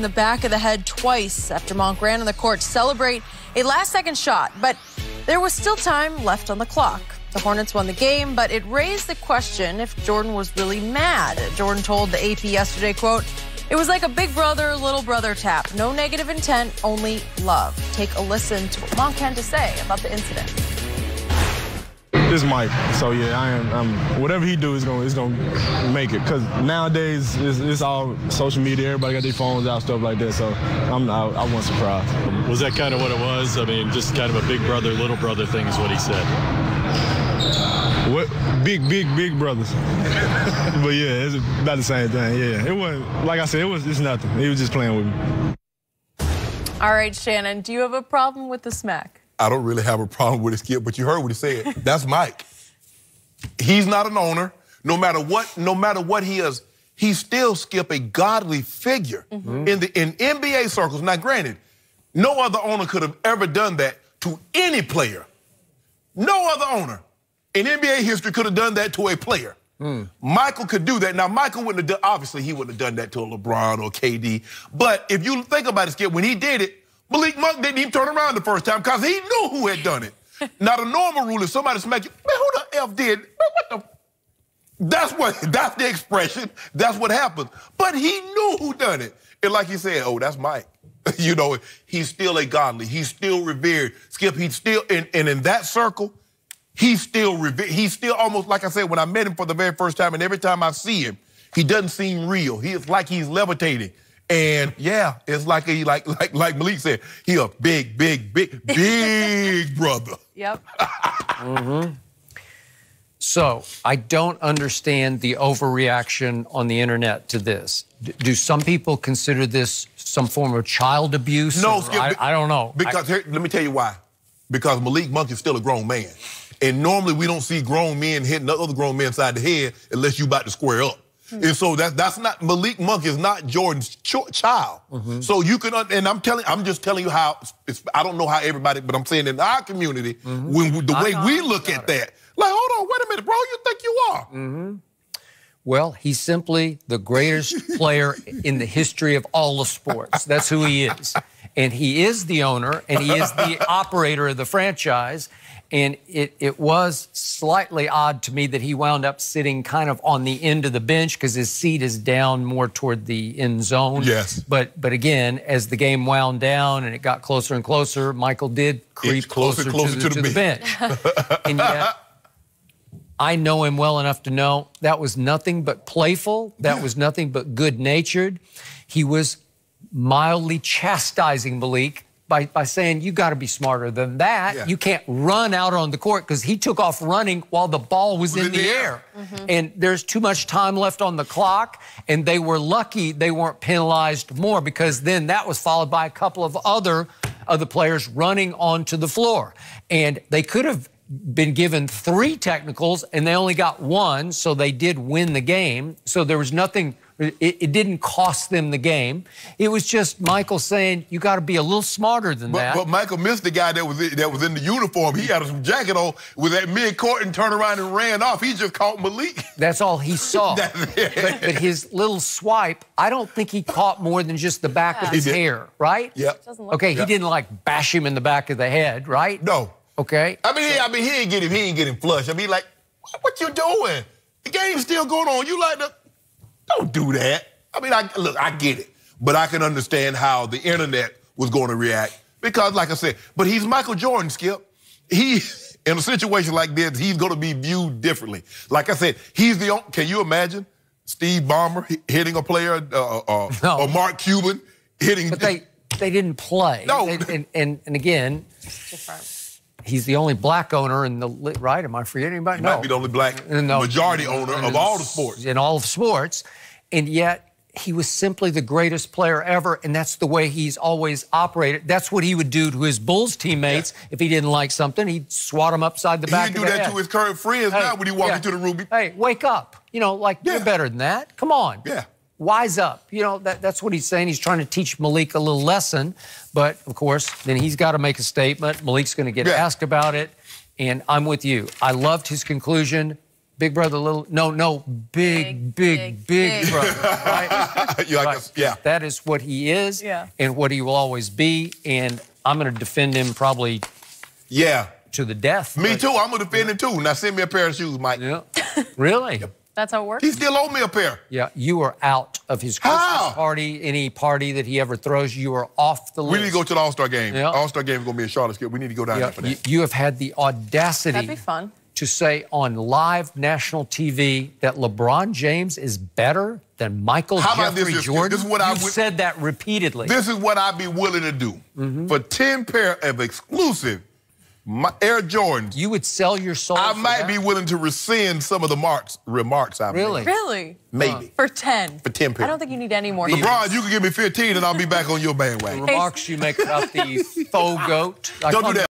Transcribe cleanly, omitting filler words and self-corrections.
in the back of the head twice after Monk ran on the court to celebrate a last-second shot, but there was still time left on the clock. The Hornets won the game, but it raised the question if Jordan was really mad. Jordan told the AP yesterday, quote, "It was like a big brother, little brother tap. No negative intent, only love." Take a listen to what Monk had to say about the incident. This is Mike, so yeah, I'm whatever he do is gonna make it. Cause nowadays it's all social media. Everybody got their phones out, stuff like that. So I wasn't surprised. Was that kind of what it was? I mean, just kind of a big brother, little brother thing is what he said. What big brothers? But yeah, it's about the same thing. Yeah, it wasn't like I said. It's nothing. He was just playing with me. All right, Shannon, do you have a problem with the smack? I don't really have a problem with his Skip, but you heard what he said. That's Mike. He's not an owner. No matter what he is, he's still, Skip, a godly figure in NBA circles. Now, granted, no other owner could have ever done that to any player. No other owner in NBA history could have done that to a player. Michael could do that. Now, Michael wouldn't have done, obviously, he wouldn't have done that to a LeBron or KD. But if you think about it, Skip, when he did it, Malik Monk didn't even turn around the first time because he knew who had done it. Now, the normal rule is somebody smack you, man, who the F did? Man, what the? That's the expression. That's what happened. But he knew who done it. And like he said, oh, that's Mike. You know, he's still a godly. He's still revered. Skip, he's still, and in that circle, he's still revered. He's still almost, like I said, when I met him for the very first time, and every time I see him, he doesn't seem real. It's like he's levitating. And yeah, it's like Malik said, he a big brother. Yep. So I don't understand the overreaction on the internet to this. Do some people consider this some form of child abuse? No, Skip, I don't know. Because here, let me tell you why. Because Malik Monk is still a grown man. And normally we don't see grown men hitting other grown men inside the head unless you about to square up. And so that's not, Malik Monk is not Jordan's child. So you can, and I'm just telling you how, I don't know how everybody, but I'm saying in our community, when the way we look at that, like, hold on, wait a minute, bro, you think you are? Well, he's simply the greatest player in the history of all of sports. That's who he is. And he is the owner, and he is the operator of the franchise. And it was slightly odd to me that he wound up sitting kind of on the end of the bench because his seat is down more toward the end zone. Yes. But again, as the game wound down and it got closer and closer, Michael did creep closer to the bench. And yet, I know him well enough to know that was nothing but playful. That was nothing but good-natured. He was mildly chastising Malik by saying, you got to be smarter than that. You can't run out on the court, because he took off running while the ball was in the air. And there's too much time left on the clock, and they were lucky they weren't penalized more, because then that was followed by a couple of other players running onto the floor. And they could have been given 3 technicals, and they only got 1, so they did win the game. So there was nothing. It didn't cost them the game. It was just Michael saying, you got to be a little smarter than that. But Michael missed the guy that was in the uniform. He had some jacket on with that mid-court and turned around and ran off. He just caught Malik. That's all he saw. but his little swipe, I don't think he caught more than just the back of his hair, right? Yep. Okay, he didn't like bash him in the back of the head, right? No. Okay. I mean, he ain't get him flush. I mean, like, what you doing? The game's still going on. You like to... Don't do that. I mean, look, I get it. But I can understand how the internet was going to react. Because, like I said, but he's Michael Jordan, Skip. He, in a situation like this, he's going to be viewed differently. Like I said, he's the only, can you imagine Steve Ballmer hitting a player, or Mark Cuban hitting... But they didn't play. No. And again... He's the only black owner in the, right? Am I forgetting anybody? He might be the only black majority owner of all the sports. In all of sports. And yet, he was simply the greatest player ever, and that's the way he's always operated. That's what he would do to his Bulls teammates if he didn't like something. He'd swat them upside the back of the head. He do that to his current friends now when he walks into the room. Hey, wake up. You know, like, you're better than that. Come on. Yeah. Wise up. You know, that's what he's saying. He's trying to teach Malik a little lesson. But, of course, then he's got to make a statement. Malik's going to get asked about it. And I'm with you. I loved his conclusion. Big brother, little, no, big brother, right? Yeah. That is what he is and what he will always be, and I'm going to defend him probably to the death. Me too. I'm going to defend him too. Now send me a pair of shoes, Mike. Yeah. Really? That's how it works? He still owe me a pair. Yeah, you are out of his Christmas party, any party that he ever throws. You are off the list. We need to go to the All-Star game. Yeah. All-Star game is going to be in Charlotte. We need to go down there for that. You have had the audacity That'd be fun. to say on live national TV that LeBron James is better than Michael Jeffrey Jordan. This is what You've said that repeatedly. This is what I'd be willing to do. For 10 pair of exclusive Air Jordans. You would sell your soul I for might that? be willing to rescind some of the remarks I've made. Really? Maybe. For 10? For 10 pairs. I don't think you need any more. LeBron, you can give me 15 and I'll be back on your bandwagon. The remarks you make about the faux goat. Don't do that.